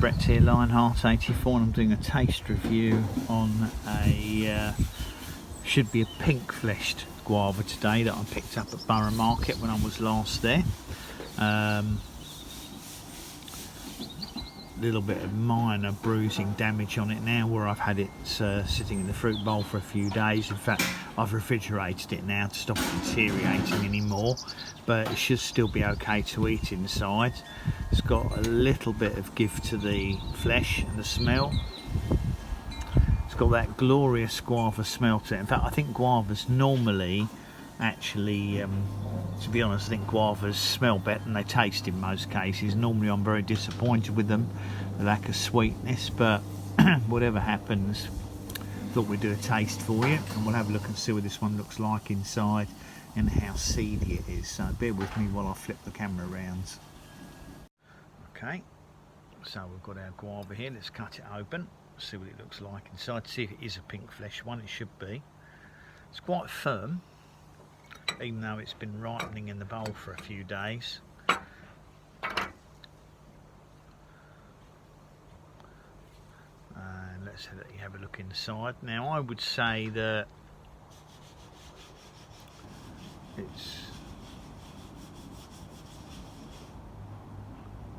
Brett here, Lionheart84, and I'm doing a taste review on a should be a pink fleshed guava today that I picked up at Borough Market when I was last there. Little bit of minor bruising damage on it now where I've had it sitting in the fruit bowl for a few days. In fact, I've refrigerated it now to stop it deteriorating anymore, but it should still be okay to eat inside. It's got a little bit of give to the flesh and the smell. It's got that glorious guava smell to it. In fact, I think guavas normally actually, to be honest, I think guavas smell better than they taste in most cases. Normally I'm very disappointed with them, the lack of sweetness, but whatever happens, thought we'd do a taste for you and we'll have a look and see what this one looks like inside and how seedy it is. So bear with me while I flip the camera around. Okay, so we've got our guava here. Let's cut it open, see what it looks like inside, see if it is a pink flesh one. It should be. It's quite firm, even though it's been ripening in the bowl for a few days. And let's have a look inside. Now I would say that it's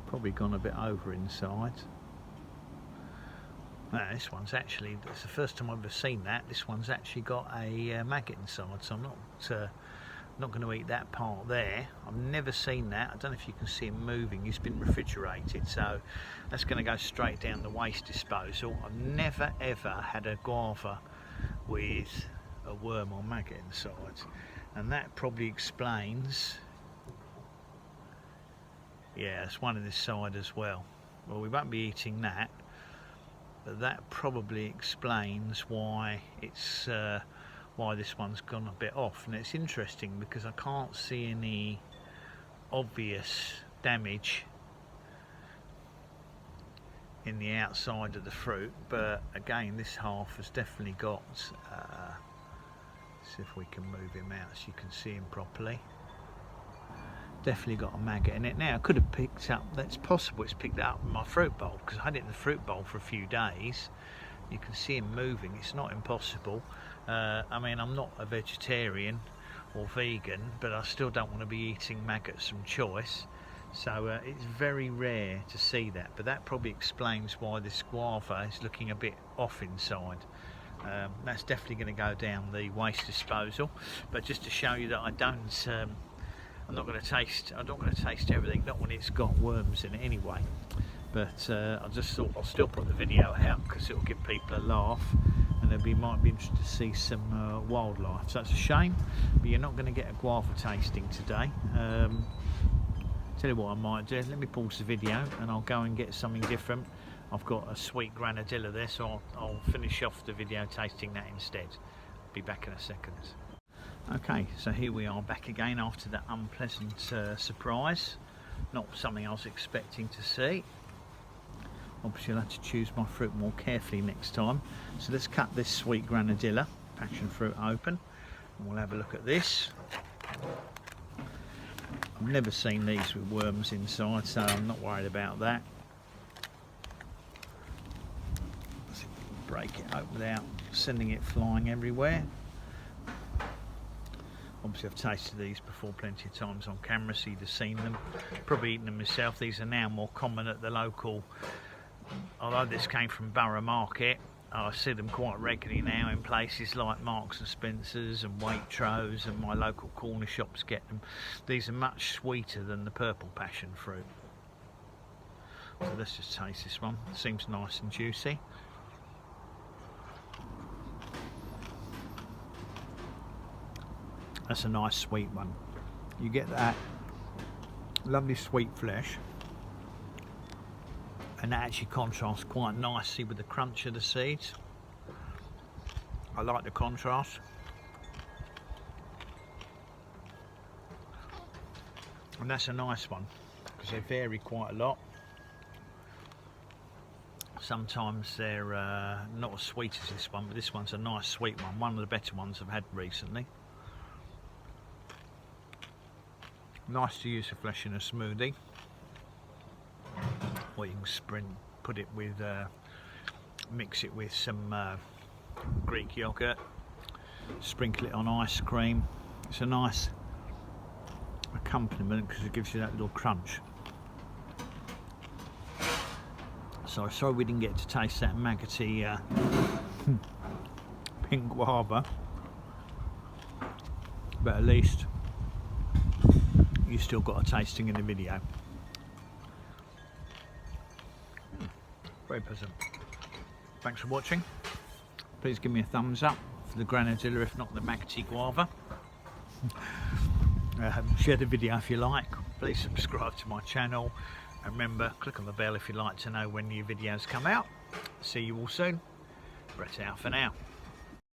probably gone a bit over inside. This one's actually, it's the first time I've ever seen that. This one's actually got a maggot inside, so I'm not going to eat that part there. I've never seen that. I don't know if you can see him moving. He's been refrigerated, so that's going to go straight down the waste disposal. I've never ever had a guava with a worm or maggot inside, and that probably explains. Yeah, there's one on this side as well. Well, we won't be eating that, but that probably explains why it's why this one's gone a bit off. And it's interesting because I can't see any obvious damage in the outside of the fruit, but again, this half has definitely got see if we can move him out so you can see him properly. Definitely got a maggot in it. Now I could have picked up, that's possible it's picked up in my fruit bowl because I had it in the fruit bowl for a few days. You can see him moving. It's not impossible. I mean, I'm not a vegetarian or vegan, but I still don't want to be eating maggots from choice, so it's very rare to see that, but that probably explains why this guava is looking a bit off inside. That's definitely going to go down the waste disposal, but just to show you that I don't I'm not going to taste everything, not when it's got worms in it anyway. But I just thought I'll still put the video out because it'll give people a laugh, and they might be interested to see some wildlife. So it's a shame, but you're not going to get a guava tasting today. Tell you what I might do, let me pause the video and I'll go and get something different. I've got a sweet granadilla there, so I'll finish off the video tasting that instead. Be back in a second. Okay, so here we are back again after that unpleasant surprise. Not something I was expecting to see. Obviously I'll have to choose my fruit more carefully next time. So let's cut this sweet granadilla, passion fruit, open, and we'll have a look at this. I've never seen these with worms inside, so I'm not worried about that. Let's see if we can break it open without sending it flying everywhere. Obviously I've tasted these before plenty of times on camera, so you'd have seen them, probably eaten them myself. These are now more common at the local, although this came from Borough Market, I see them quite regularly now in places like Marks and Spencer's and Waitrose, and my local corner shops get them. These are much sweeter than the purple passion fruit. So let's just taste this one. It seems nice and juicy. That's a nice sweet one. You get that lovely sweet flesh, and that actually contrasts quite nicely with the crunch of the seeds. I like the contrast. And that's a nice one because they vary quite a lot. Sometimes they're not as sweet as this one, but this one's a nice sweet one. One of the better ones I've had recently. Nice to use the flesh in a smoothie, or you can put it with, mix it with some Greek yogurt, sprinkle it on ice cream. It's a nice accompaniment because it gives you that little crunch. So sorry we didn't get to taste that maggoty pink guava, but at least you still got a tasting in the video. Very pleasant. Thanks for watching. Please give me a thumbs up for the granadilla, if not the maggoty guava. Share the video if you like. Please subscribe to my channel, and remember, click on the bell if you'd like to know when new videos come out. See you all soon. Brett out for now.